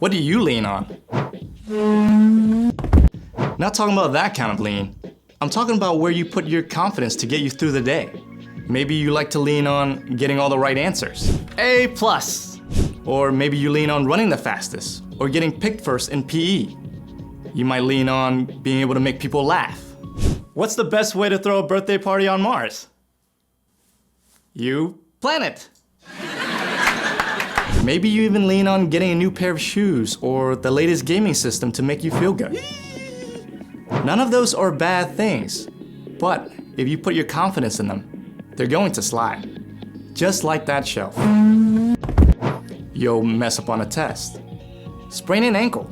What do you lean on? Not talking about that kind of lean. I'm talking about where you put your confidence to get you through the day. Maybe you like to lean on getting all the right answers. A+. Or maybe you lean on running the fastest or getting picked first in PE. You might lean on being able to make people laugh. What's the best way to throw a birthday party on Mars? You plan it. Maybe you even lean on getting a new pair of shoes or the latest gaming system to make you feel good. None of those are bad things, but if you put your confidence in them, they're going to slide. Just like that shelf. You'll mess up on a test. Sprain an ankle.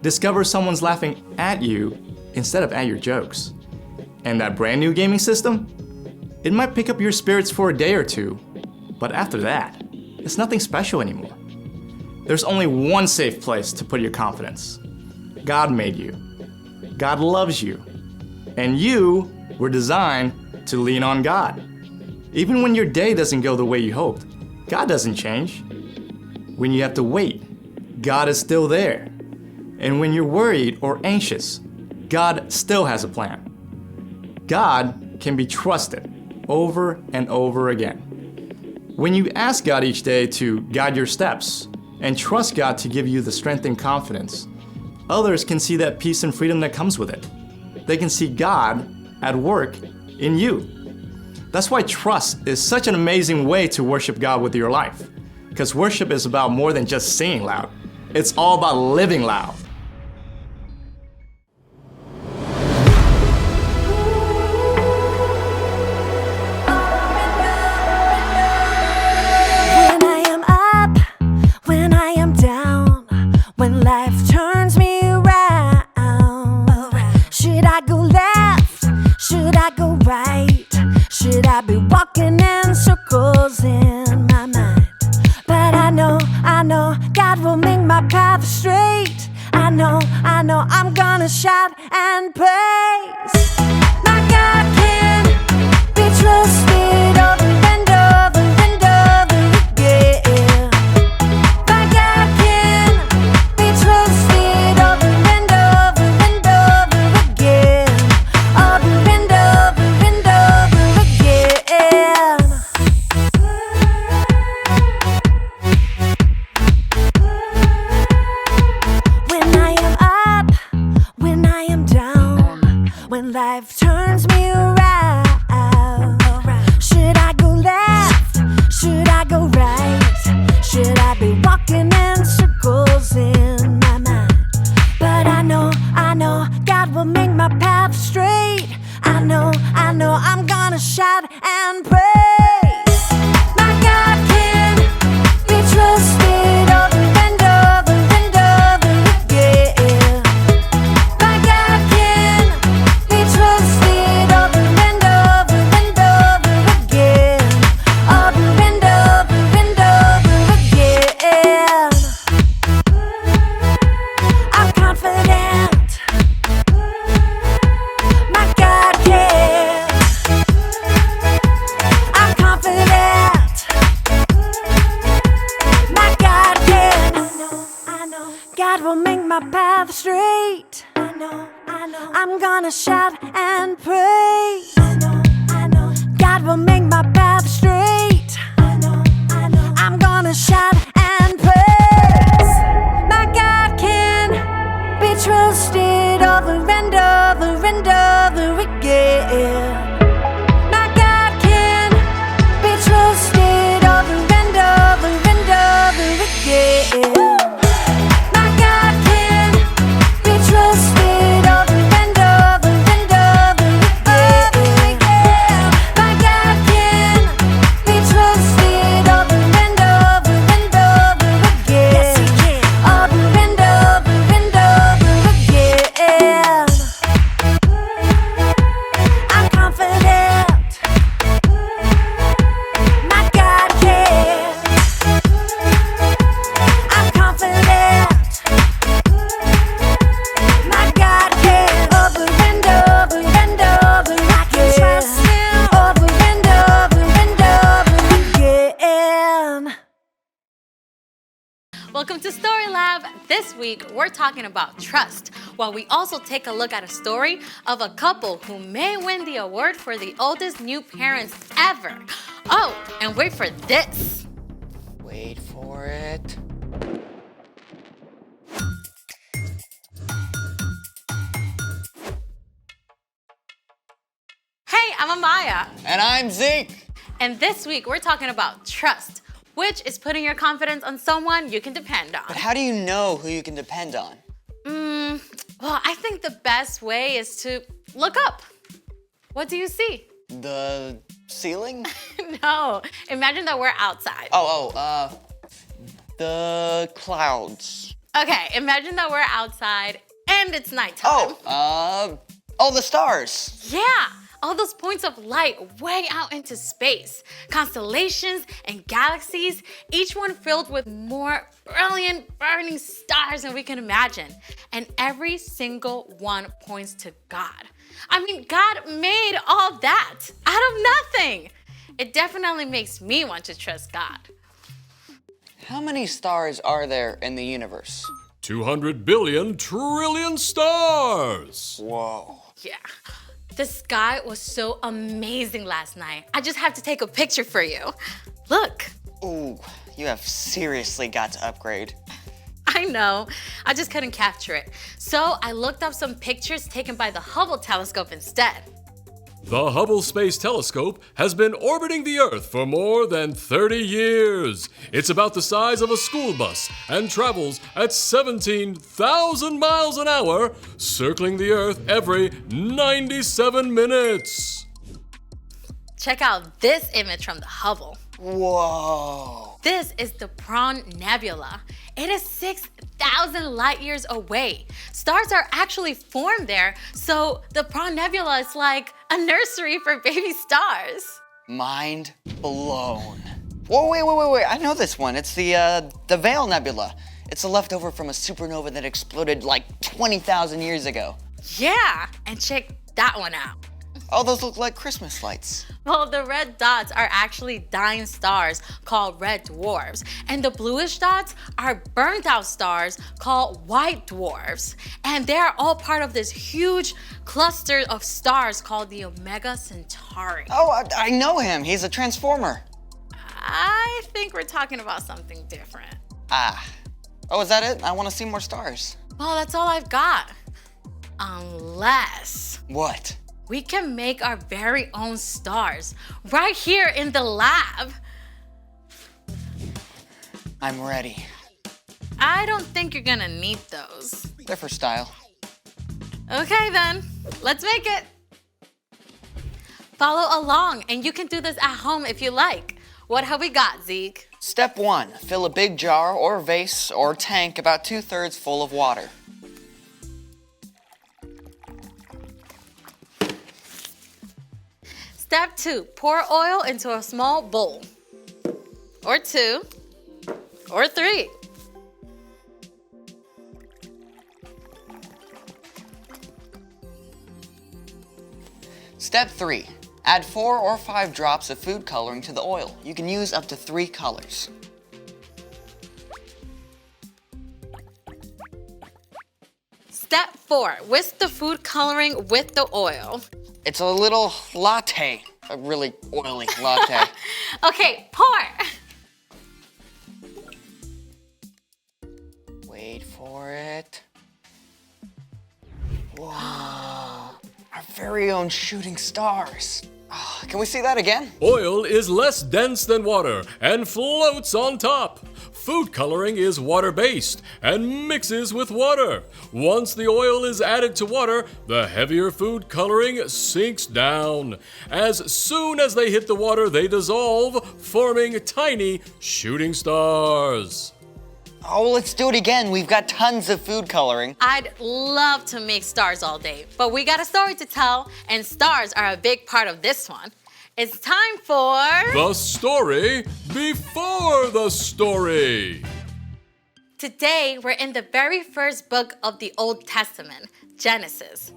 Discover someone's laughing at you instead of at your jokes. And that brand new gaming system? It might pick up your spirits for a day or two, but after that, it's nothing special anymore. There's only one safe place to put your confidence. God made you. God loves you. And you were designed to lean on God. Even when your day doesn't go the way you hoped, God doesn't change. When you have to wait, God is still there. And when you're worried or anxious, God still has a plan. God can be trusted over and over again. When you ask God each day to guide your steps and trust God to give you the strength and confidence, others can see that peace and freedom that comes with it. They can see God at work in you. That's why trust is such an amazing way to worship God with your life. Because worship is about more than just singing loud. It's all about living loud. When I am up, when I am down, when life turns me around, should I go left? Should I go right? Should I be walking in circles in my mind? But I know God will make my path straight. I know I'm gonna shout and praise. My God can be trusted over and over and over again. My God can be trusted over and over and over again. Over and over and over again. When I am up, when I am down, when life turns me around, should I go left? Should I go right? Should I be walking in circles in my mind? But I know God will make my path straight. I know I'm gonna shout and praise. My God can be trusted over and over and over again. My God can be trusted over and over and over again. Over and over and over again. I'm confident. My God can. I'm confident. My God can. I know. God will make my path straight. I know. I'm gonna shout and praise. I know. God will make my path straight. I know. I'm gonna shout and praise. My God can be trusted over and over and over again. My God can be trusted over and over and over again. My God can be trusted over and over and over again. My God can be trusted over and over and over again. Yes, He can. Over and over and over again. I'm This week, we're talking about trust, while we also take a look at a story of a couple who may win the award for the oldest new parents ever. Oh, and wait for this. Wait for it. Hey, I'm Amaya. And I'm Zeke. And this week, we're talking about trust, which is putting your confidence on someone you can depend on. But how do you know who you can depend on? Well, I think the best way is to look up. What do you see? The ceiling? No, imagine that we're outside. The clouds. Okay, imagine that we're outside and it's nighttime. The stars. Yeah, all those points of light way out into space. Constellations and galaxies, each one filled with more brilliant, burning stars than we can imagine. And every single one points to God. I mean, God made all that out of nothing. It definitely makes me want to trust God. How many stars are there in the universe? 200 billion trillion stars! Whoa. Yeah. The sky was so amazing last night. I just have to take a picture for you. Look. Ooh, you have seriously got to upgrade. I know, I just couldn't capture it. So I looked up some pictures taken by the Hubble telescope instead. The Hubble Space Telescope has been orbiting the Earth for more than 30 years. It's about the size of a school bus and travels at 17,000 miles an hour, circling the Earth every 97 minutes. Check out this image from the Hubble. Whoa. This is the Prawn Nebula. It is 6,000 light years away. Stars are actually formed there, so the Prawn Nebula is like a nursery for baby stars. Mind blown. Whoa, wait. I know this one. It's the Veil Nebula. It's a leftover from a supernova that exploded like 20,000 years ago. Yeah, and check that one out. Oh, those look like Christmas lights. Well, the red dots are actually dying stars called red dwarfs, and the bluish dots are burnt out stars called white dwarfs. And they're all part of this huge cluster of stars called the Omega Centauri. Oh, I know him. He's a transformer. I think we're talking about something different. Oh, is that it? I want to see more stars. Well, that's all I've got. Unless What? we can make our very own stars right here in the lab. I'm ready. I don't think you're gonna need those. They're for style. Okay then, let's make it. Follow along and you can do this at home if you like. What have we got, Zeke? Step 1, fill a big jar or vase or tank about 2/3 full of water. Step 2, pour oil into a small bowl. Or 2, or 3. Step 3, add 4 or 5 drops of food coloring to the oil. You can use up to 3 colors. Step 4, whisk the food coloring with the oil. It's a little latte, a really oily latte. Okay, pour. Wait for it. Whoa, our very own shooting stars. Oh, can we see that again? Oil is less dense than water and floats on top. Food coloring is water-based and mixes with water. Once the oil is added to water, the heavier food coloring sinks down. As soon as they hit the water, they dissolve, forming tiny shooting stars. Oh, let's do it again. We've got tons of food coloring. I'd love to make stars all day, but we got a story to tell, and stars are a big part of this one. It's time for... The story before the story. Today, we're in the very first book of the Old Testament, Genesis.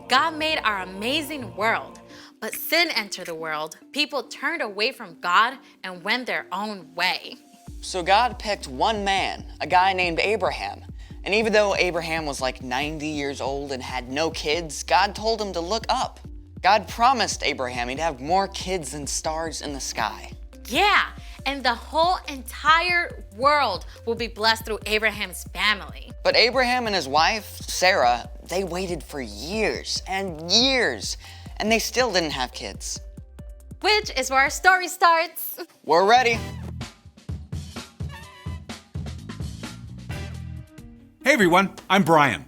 God made our amazing world, but sin entered the world. People turned away from God and went their own way. So God picked one man, a guy named Abraham, And even though Abraham was like 90 years old and had no kids, God told him to look up. God promised Abraham he'd have more kids than stars in the sky. Yeah, and the whole entire world will be blessed through Abraham's family. But Abraham and his wife, Sarah, they waited for years and years, and they still didn't have kids. Which is where our story starts. We're ready. Hey everyone, I'm Brian.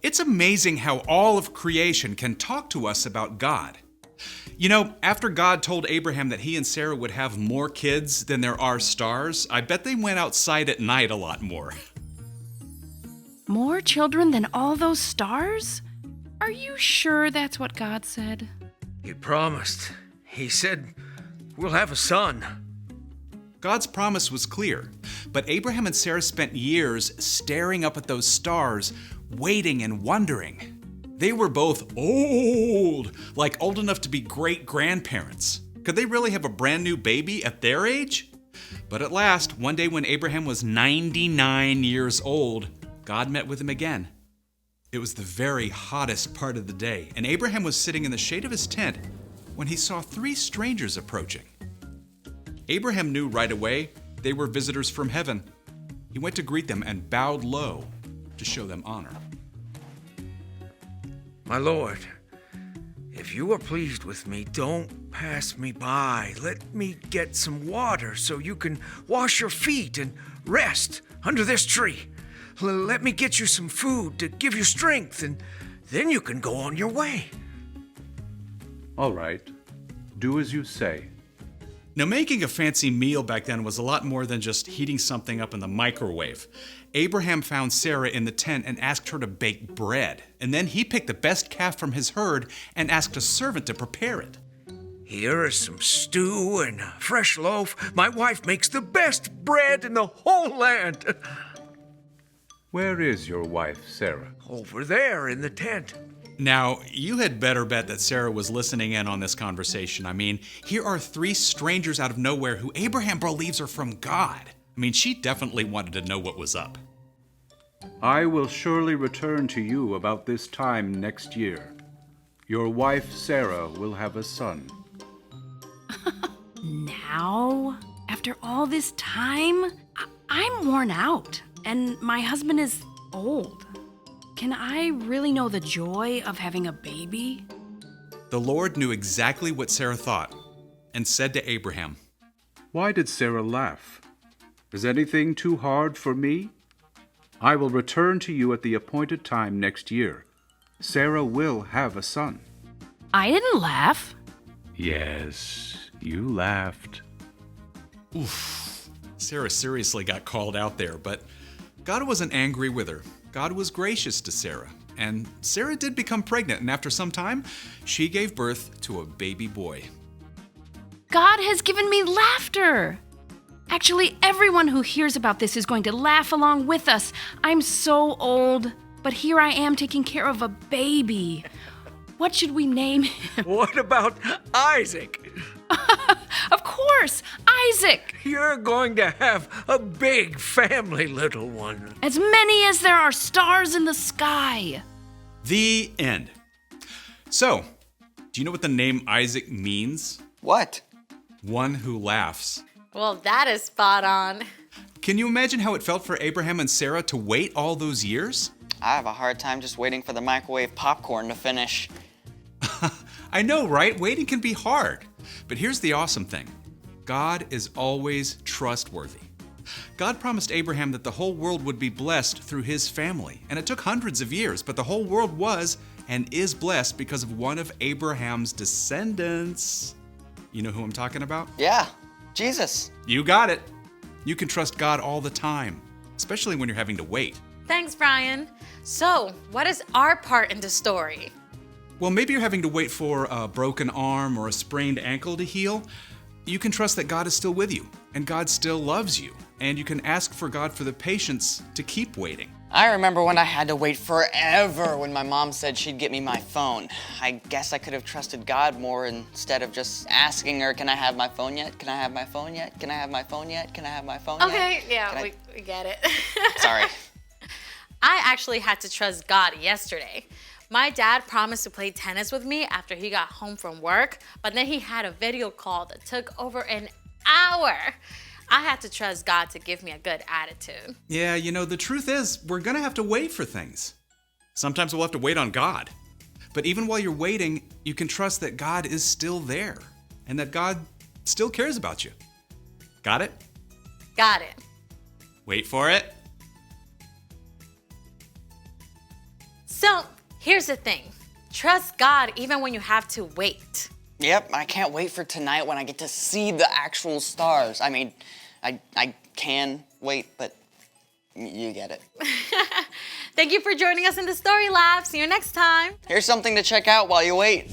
It's amazing how all of creation can talk to us about God. You know, after God told Abraham that he and Sarah would have more kids than there are stars, I bet they went outside at night a lot more. More children than all those stars? Are you sure that's what God said? He promised. He said, we'll have a son. God's promise was clear, but Abraham and Sarah spent years staring up at those stars, waiting and wondering. They were both old, like old enough to be great-grandparents. Could they really have a brand new baby at their age? But at last, one day when Abraham was 99 years old, God met with him again. It was the very hottest part of the day, and Abraham was sitting in the shade of his tent when he saw 3 strangers approaching. Abraham knew right away they were visitors from heaven. He went to greet them and bowed low to show them honor. My lord, if you are pleased with me, don't pass me by. Let me get some water so you can wash your feet and rest under this tree. Let me get you some food to give you strength, and then you can go on your way. All right, do as you say. Now, making a fancy meal back then was a lot more than just heating something up in the microwave. Abraham found Sarah in the tent and asked her to bake bread. And then he picked the best calf from his herd and asked a servant to prepare it. Here is some stew and a fresh loaf. My wife makes the best bread in the whole land. Where is your wife, Sarah? Over there in the tent. Now, you had better bet that Sarah was listening in on this conversation. I mean, here are 3 strangers out of nowhere who Abraham believes are from God. I mean, she definitely wanted to know what was up. I will surely return to you about this time next year. Your wife, Sarah, will have a son. Now? After all this time? I'm worn out, and my husband is old. Can I really know the joy of having a baby? The Lord knew exactly what Sarah thought and said to Abraham, Why did Sarah laugh? Is anything too hard for me? I will return to you at the appointed time next year. Sarah will have a son. I didn't laugh. Yes, you laughed. Oof. Sarah seriously got called out there, but God wasn't angry with her. God was gracious to Sarah, and Sarah did become pregnant, and after some time, she gave birth to a baby boy. God has given me laughter. Actually, everyone who hears about this is going to laugh along with us. I'm so old, but here I am taking care of a baby. What should we name him? What about Isaac? Of course, Isaac. You're going to have a big family, little one. As many as there are stars in the sky. The end. So, do you know what the name Isaac means? What? One who laughs. Well, that is spot on. Can you imagine how it felt for Abraham and Sarah to wait all those years? I have a hard time just waiting for the microwave popcorn to finish. I know, right? Waiting can be hard. But here's the awesome thing. God is always trustworthy. God promised Abraham that the whole world would be blessed through his family. And it took hundreds of years, but the whole world was and is blessed because of one of Abraham's descendants. You know who I'm talking about? Yeah, Jesus. You got it. You can trust God all the time, especially when you're having to wait. Thanks, Brian. So, what is our part in the story? Well, maybe you're having to wait for a broken arm or a sprained ankle to heal. You can trust that God is still with you, and God still loves you, and you can ask for God for the patience to keep waiting. I remember when I had to wait forever when my mom said she'd get me my phone. I guess I could have trusted God more instead of just asking her, can I have my phone yet? Can I have my phone yet? Can I have my phone yet? Can I have my phone yet? Okay, yeah, Can we get it. Sorry. I actually had to trust God yesterday. My dad promised to play tennis with me after he got home from work, but then he had a video call that took over an hour. I had to trust God to give me a good attitude. Yeah, the truth is, we're gonna have to wait for things. Sometimes we'll have to wait on God. But even while you're waiting, you can trust that God is still there and that God still cares about you. Got it? Got it. Wait for it. So, here's the thing. Trust God even when you have to wait. Yep, I can't wait for tonight when I get to see the actual stars. I mean, I can wait, but you get it. Thank you for joining us in the Story Lab. See you next time. Here's something to check out while you wait.